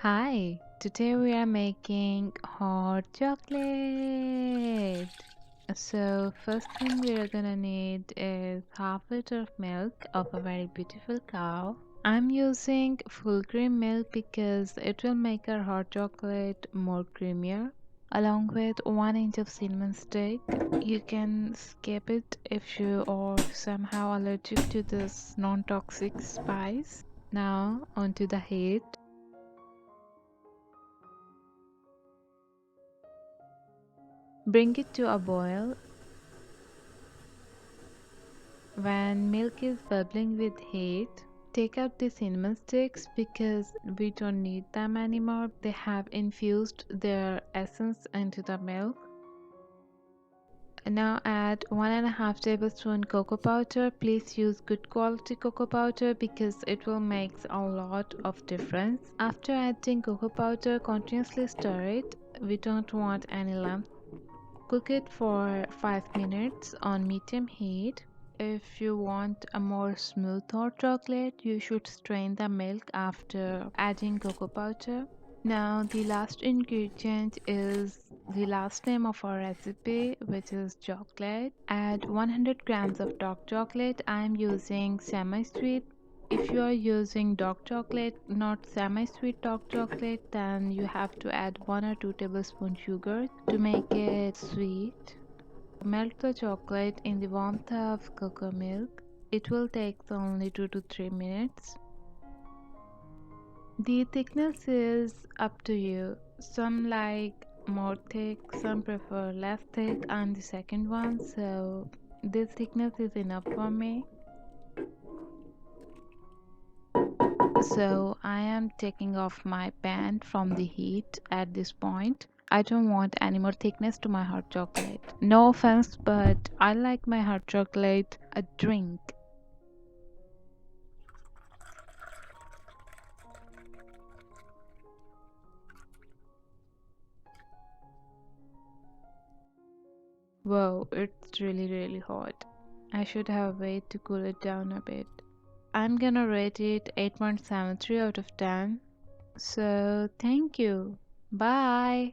Hi, today we are making hot chocolate. So first thing we are gonna need is half liter of milk of a very beautiful cow. I'm using full cream milk because it will make our hot chocolate more creamier. Along with 1 inch of cinnamon stick. You can skip it if you are somehow allergic to this non-toxic spice. Now onto the heat. Bring it to a boil. When milk is bubbling with heat, take out the cinnamon sticks because we don't need them anymore. They have infused their essence into the milk. Now add 1.5 tablespoon cocoa powder. Please use good quality cocoa powder because it will make a lot of difference. After adding cocoa powder, continuously stir it. We don't want any lumps. Cook it for 5 minutes on medium heat. If you want a more smooth hot chocolate, you should strain the milk after adding cocoa powder. Now the last ingredient is the last name of our recipe, which is chocolate. Add 100 grams of dark chocolate. I am using semi-sweet. If you are using dark chocolate, not semi-sweet dark chocolate, then you have to add 1 or 2 tablespoons sugar to make it sweet. Melt the chocolate in the warmth of cocoa milk. It will take only 2 to 3 minutes. The thickness is up to you. Some like more thick, some prefer less thick. I'm the second one, so this thickness is enough for me. So I am taking off my pan from the heat at this point. I don't want any more thickness to my hot chocolate. No offense, but I like my hot chocolate a drink. Whoa, it's really hot. I should have waited to cool it down a bit. I'm gonna rate it 8.73 out of 10. So, thank you. Bye.